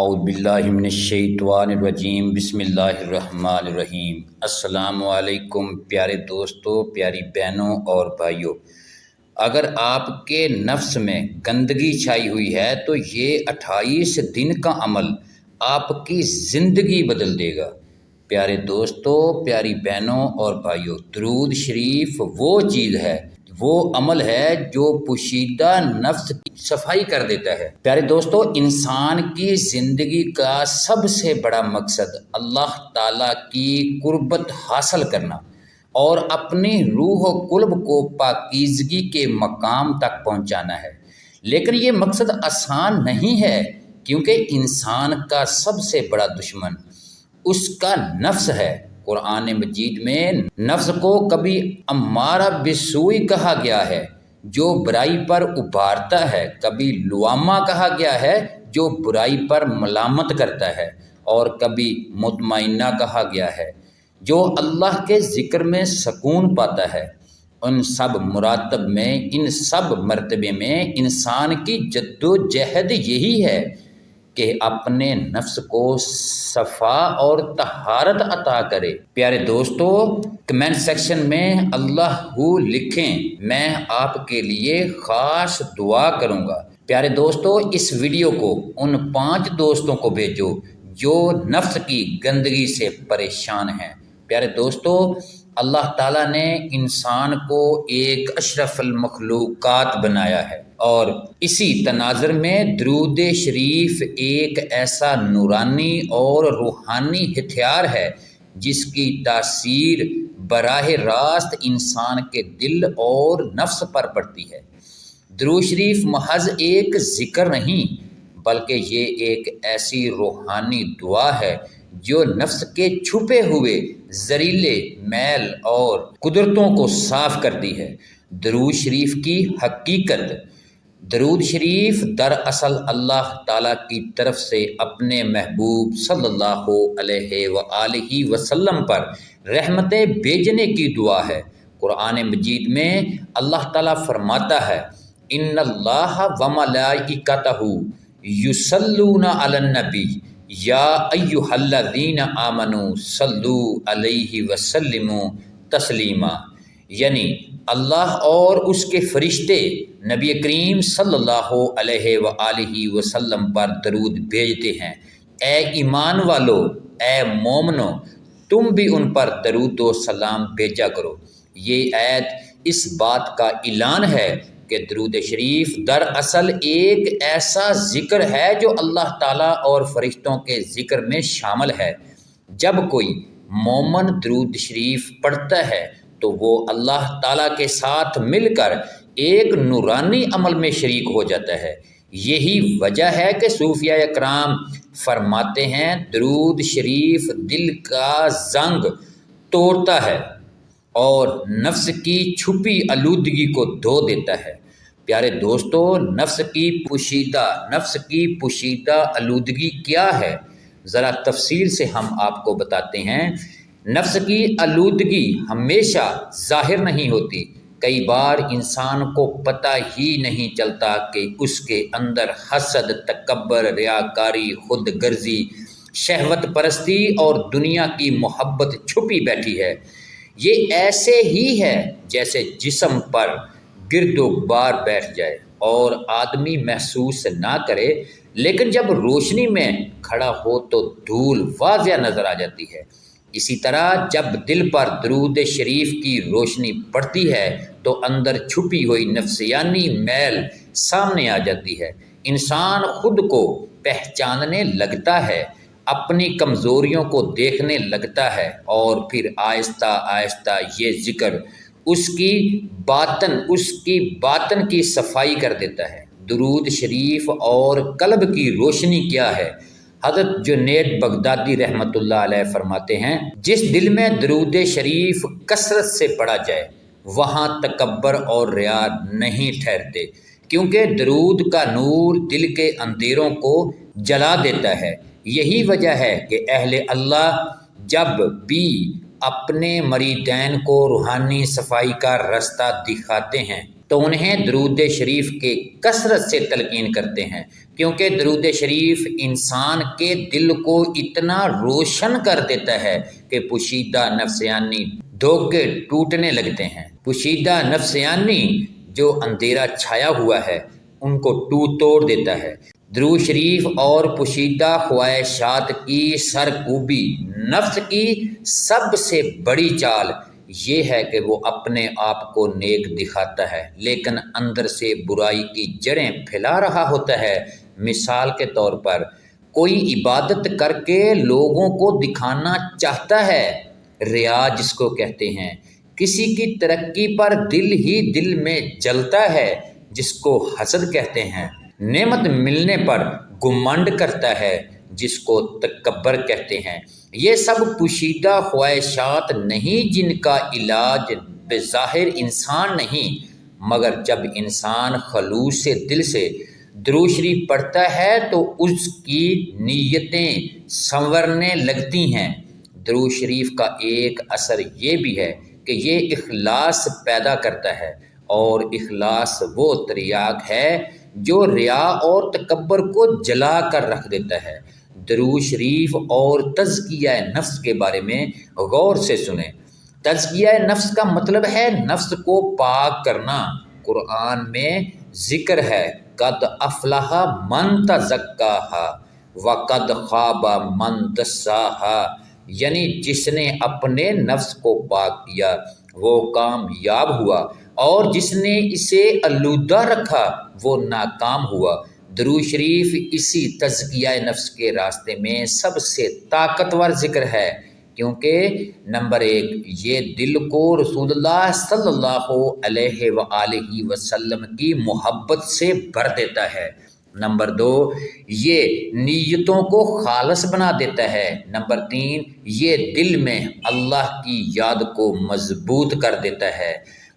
اعوذ باللہ من الشیطان الرجیم، بسم اللہ الرحمن الرحیم۔ السلام علیکم پیارے دوستو، پیاری بہنوں اور بھائیوں۔ اگر آپ کے نفس میں گندگی چھائی ہوئی ہے تو یہ 28 دن کا عمل آپ کی زندگی بدل دے گا۔ پیارے دوستو، پیاری بہنوں اور بھائیوں، درود شریف وہ چیز ہے، وہ عمل ہے جو پوشیدہ نفس کی صفائی کر دیتا ہے۔ پیارے دوستو، انسان کی زندگی کا سب سے بڑا مقصد اللہ تعالیٰ کی قربت حاصل کرنا اور اپنی روح و قلب کو پاکیزگی کے مقام تک پہنچانا ہے۔ لیکن یہ مقصد آسان نہیں ہے، کیونکہ انسان کا سب سے بڑا دشمن اس کا نفس ہے۔ قرآن مجید میں نفس کو کبھی امارہ بالسوء کہا گیا ہے، جو برائی پر ابھارتا ہے، کبھی لوامہ کہا گیا ہے، جو برائی پر ملامت کرتا ہے، اور کبھی مطمئنہ کہا گیا ہے، جو اللہ کے ذکر میں سکون پاتا ہے۔ ان سب مراتب میں، ان سب مرتبے میں انسان کی جد و جہد یہی ہے کہ اپنے نفس کو صفا اور طہارت عطا کرے۔ پیارے دوستو، کمنٹ سیکشن میں اللہ لکھیں، میں آپ کے لیے خاص دعا کروں گا۔ پیارے دوستو، اس ویڈیو کو ان 5 دوستوں کو بھیجو جو نفس کی گندگی سے پریشان ہیں۔ پیارے دوستو، اللہ تعالیٰ نے انسان کو ایک اشرف المخلوقات بنایا ہے، اور اسی تناظر میں درود شریف ایک ایسا نورانی اور روحانی ہتھیار ہے جس کی تاثیر براہ راست انسان کے دل اور نفس پر پڑتی ہے۔ درود شریف محض ایک ذکر نہیں، بلکہ یہ ایک ایسی روحانی دعا ہے جو نفس کے چھپے ہوئے زہریلے میل اور قدرتوں کو صاف کرتی ہے۔ درود شریف کی حقیقت: درود شریف دراصل اللہ تعالیٰ کی طرف سے اپنے محبوب صلی اللہ علیہ وآلہ وسلم پر رحمتیں بھیجنے کی دعا ہے۔ قرآن مجید میں اللہ تعالیٰ فرماتا ہے، ان اللہ وملائکتہ یصلون علی النبی یا ایھا الذین آمنوا صلوا علیہ وسلموا تسلیما، یعنی اللہ اور اس کے فرشتے نبی کریم صلی اللہ علیہ وآلہ وسلم پر درود بھیجتے ہیں۔ اے ایمان والو، اے مومنو، تم بھی ان پر درود و سلام بھیجا کرو۔ یہ آیت اس بات کا اعلان ہے کہ درود شریف دراصل ایک ایسا ذکر ہے جو اللہ تعالیٰ اور فرشتوں کے ذکر میں شامل ہے۔ جب کوئی مومن درود شریف پڑھتا ہے تو وہ اللہ تعالیٰ کے ساتھ مل کر ایک نورانی عمل میں شریک ہو جاتا ہے۔ یہی وجہ ہے کہ صوفیاء کرام فرماتے ہیں، درود شریف دل کا زنگ توڑتا ہے اور نفس کی چھپی آلودگی کو دھو دیتا ہے۔ پیارے دوستو، نفس کی پوشیدہ آلودگی کیا ہے؟ ذرا تفصیل سے ہم آپ کو بتاتے ہیں۔ نفس کی آلودگی ہمیشہ ظاہر نہیں ہوتی۔ کئی بار انسان کو پتہ ہی نہیں چلتا کہ اس کے اندر حسد، تکبر، ریاکاری، خود غرضی، شہوت پرستی اور دنیا کی محبت چھپی بیٹھی ہے۔ یہ ایسے ہی ہے جیسے جسم پر گرد و غبار بیٹھ جائے اور آدمی محسوس نہ کرے، لیکن جب روشنی میں کھڑا ہو تو دھول واضح نظر آ جاتی ہے۔ اسی طرح جب دل پر درود شریف کی روشنی پڑتی ہے تو اندر چھپی ہوئی نفسیانی میل سامنے آ جاتی ہے۔ انسان خود کو پہچاننے لگتا ہے، اپنی کمزوریوں کو دیکھنے لگتا ہے، اور پھر آہستہ آہستہ یہ ذکر اس کی باطن کی صفائی کر دیتا ہے۔ درود شریف اور قلب کی روشنی کیا ہے؟ حضرت جنید بغدادی رحمۃ اللہ علیہ فرماتے ہیں، جس دل میں درود شریف کثرت سے پڑھا جائے وہاں تکبر اور ریا نہیں ٹھہرتے، کیونکہ درود کا نور دل کے اندھیروں کو جلا دیتا ہے۔ یہی وجہ ہے کہ اہل اللہ جب بھی اپنے مریدین کو روحانی صفائی کا راستہ دکھاتے ہیں تو انہیں درود شریف کے کثرت سے تلقین کرتے ہیں، کیونکہ درود شریف انسان کے دل کو اتنا روشن کر دیتا ہے کہ پوشیدہ نفسیانی دھوکے ٹوٹنے لگتے ہیں۔ پوشیدہ نفسیانی جو اندھیرا چھایا ہوا ہے ان کو توڑ دیتا ہے۔ درود شریف اور پوشیدہ خواہشات کی سرکوبی نفس کی سب سے بڑی چال یہ ہے کہ وہ اپنے آپ کو نیک دکھاتا ہے لیکن اندر سے برائی کی جڑیں پھیلا رہا ہوتا ہے۔ مثال کے طور پر کوئی عبادت کر کے لوگوں کو دکھانا چاہتا ہے، ریا جس کو کہتے ہیں، کسی کی ترقی پر دل ہی دل میں جلتا ہے جس کو حسد کہتے ہیں، نعمت ملنے پر گھمنڈ کرتا ہے جس کو تکبر کہتے ہیں۔ یہ سب پوشیدہ خواہشات نہیں جن کا علاج بظاہر انسان نہیں، مگر جب انسان خلوص سے دل سے درود شریف پڑھتا ہے تو اس کی نیتیں سنورنے لگتی ہیں۔ درود شریف کا ایک اثر یہ بھی ہے کہ یہ اخلاص پیدا کرتا ہے، اور اخلاص وہ تریاق ہے جو ریا اور تکبر کو جلا کر رکھ دیتا ہے۔ درود شریف اور تزکیہ نفس کے بارے میں غور سے سنیں۔ تزکیہ نفس کا مطلب ہے نفس کو پاک کرنا۔ قرآن میں ذکر ہے قد افلح من تزکاہا وقد خاب من دساہا، یعنی جس نے اپنے نفس کو پاک کیا وہ کامیاب ہوا، اور جس نے اسے آلودہ رکھا وہ ناکام ہوا۔ درود شریف اسی تزکیہ نفس کے راستے میں سب سے طاقتور ذکر ہے، کیونکہ نمبر 1 یہ دل کو رسول اللہ صلی اللہ علیہ وآلہ وسلم کی محبت سے بھر دیتا ہے۔ نمبر 2 یہ نیتوں کو خالص بنا دیتا ہے۔ نمبر 3 یہ دل میں اللہ کی یاد کو مضبوط کر دیتا ہے۔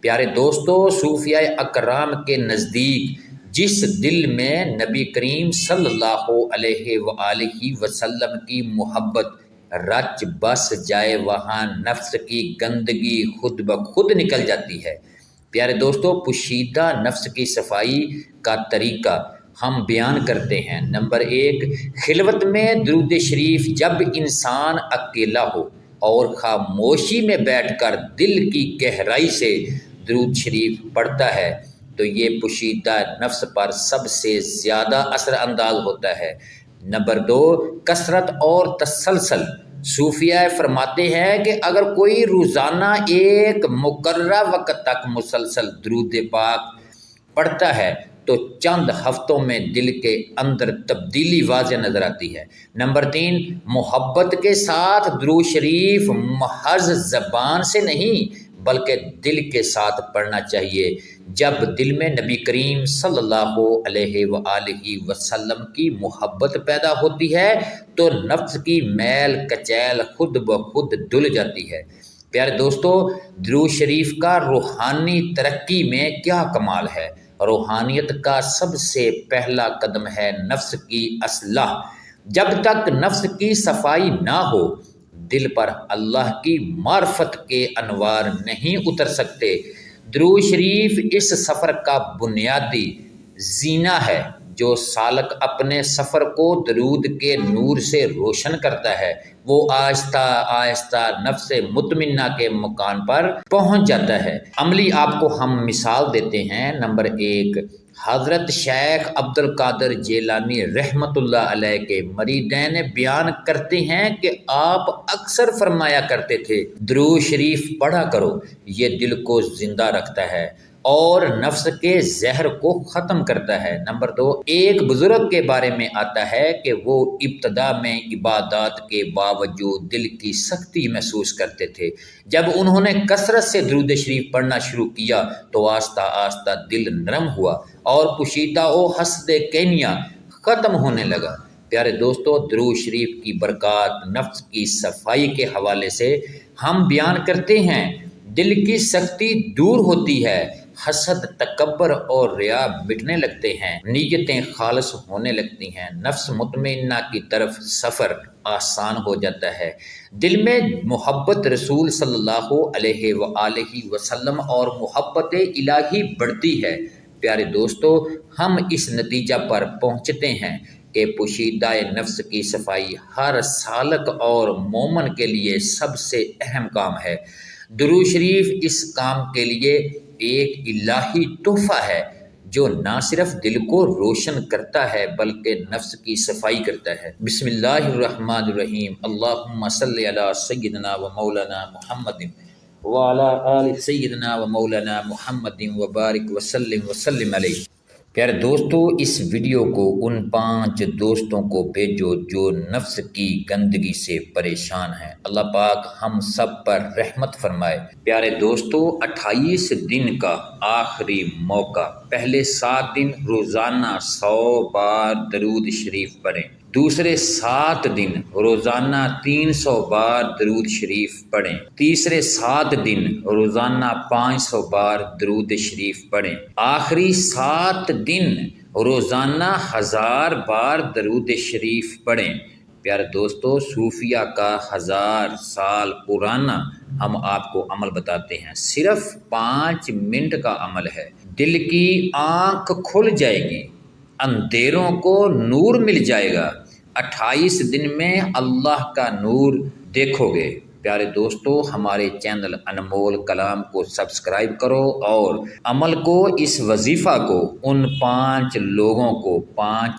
پیارے دوستو، صوفیاء اکرام کے نزدیک جس دل میں نبی کریم صلی اللہ علیہ وآلہ وسلم کی محبت رچ بس جائے وہاں نفس کی گندگی خود بخود نکل جاتی ہے۔ پیارے دوستو، پوشیدہ نفس کی صفائی کا طریقہ ہم بیان کرتے ہیں۔ نمبر 1 خلوت میں درود شریف۔ جب انسان اکیلا ہو اور خاموشی میں بیٹھ کر دل کی گہرائی سے درود شریف پڑھتا ہے تو یہ پوشیدہ نفس پر سب سے زیادہ اثر انداز ہوتا ہے۔ نمبر 2 کثرت اور تسلسل۔ صوفیاء فرماتے ہیں کہ اگر کوئی روزانہ ایک مقررہ وقت تک مسلسل درود پاک پڑھتا ہے تو چند ہفتوں میں دل کے اندر تبدیلی واضح نظر آتی ہے۔ نمبر 3 محبت کے ساتھ درود شریف محض زبان سے نہیں بلکہ دل کے ساتھ پڑھنا چاہیے۔ جب دل میں نبی کریم صلی اللہ علیہ وآلہ وسلم کی محبت پیدا ہوتی ہے تو نفس کی میل کچیل خود بخود دھل جاتی ہے۔ پیارے دوستو، درود شریف کا روحانی ترقی میں کیا کمال ہے؟ روحانیت کا سب سے پہلا قدم ہے نفس کی اصلاح۔ جب تک نفس کی صفائی نہ ہو دل پر اللہ کی معرفت کے انوار نہیں اتر سکتے۔ درود شریف اس سفر کا بنیادی زینہ ہے۔ جو سالک اپنے سفر کو درود کے نور سے روشن کرتا ہے وہ آہستہ آہستہ نفس مطمئنہ کے مکان پر پہنچ جاتا ہے۔ عملی آپ کو ہم مثال دیتے ہیں۔ نمبر 1 حضرت شیخ عبد القادر جیلانی رحمۃ اللہ علیہ کے مریدین بیان کرتے ہیں کہ آپ اکثر فرمایا کرتے تھے درود شریف پڑھا کرو، یہ دل کو زندہ رکھتا ہے اور نفس کے زہر کو ختم کرتا ہے۔ نمبر 2 ایک بزرگ کے بارے میں آتا ہے کہ وہ ابتدا میں عبادات کے باوجود دل کی سختی محسوس کرتے تھے۔ جب انہوں نے کثرت سے درود شریف پڑھنا شروع کیا تو آہستہ آہستہ دل نرم ہوا اور پوشیدہ و حسد کینیا ختم ہونے لگا۔ پیارے دوستو، درود شریف کی برکات نفس کی صفائی کے حوالے سے ہم بیان کرتے ہیں۔ دل کی سختی دور ہوتی ہے، حسد، تکبر اور ریا مٹنے لگتے ہیں، نیتیں خالص ہونے لگتی ہیں، نفس مطمئنہ کی طرف سفر آسان ہو جاتا ہے، دل میں محبت رسول صلی اللہ علیہ وآلہ وسلم اور محبت الہی بڑھتی ہے۔ پیارے دوستو، ہم اس نتیجہ پر پہنچتے ہیں کہ پوشیدہ نفس کی صفائی ہر سالک اور مومن کے لیے سب سے اہم کام ہے۔ درود شریف اس کام کے لیے ایک الہی تحفہ ہے جو نہ صرف دل کو روشن کرتا ہے بلکہ نفس کی صفائی کرتا ہے۔ بسم اللہ الرحمن الرحیم، اللہم صلی علی سیدنا و مولانا محمد وعلی آل سیدنا و مولانا محمد وبارک وسلم علیہ۔ پیارے دوستو، اس ویڈیو کو ان 5 دوستوں کو بھیجو جو نفس کی گندگی سے پریشان ہیں۔ اللہ پاک ہم سب پر رحمت فرمائے۔ پیارے دوستو، 28 دن کا آخری موقع، پہلے 7 دن روزانہ 100 بار درود شریف پڑھیں، دوسرے 7 دن روزانہ 300 بار درود شریف پڑھیں، تیسرے 7 دن روزانہ 500 بار درود شریف پڑھیں، آخری 7 دن روزانہ 1000 بار درود شریف پڑھیں۔ پیارے دوستو، صوفیہ کا 1000 سال پرانا ہم آپ کو عمل بتاتے ہیں، صرف 5 منٹ کا عمل ہے، دل کی آنکھ کھل جائے گی، اندھیروں کو نور مل جائے گا، 28 دن میں اللہ کا نور دیکھو گے۔ پیارے دوستو، ہمارے چینل انمول کلام کو سبسکرائب کرو اور عمل کو، اس وظیفہ کو ان 5 لوگوں کو 5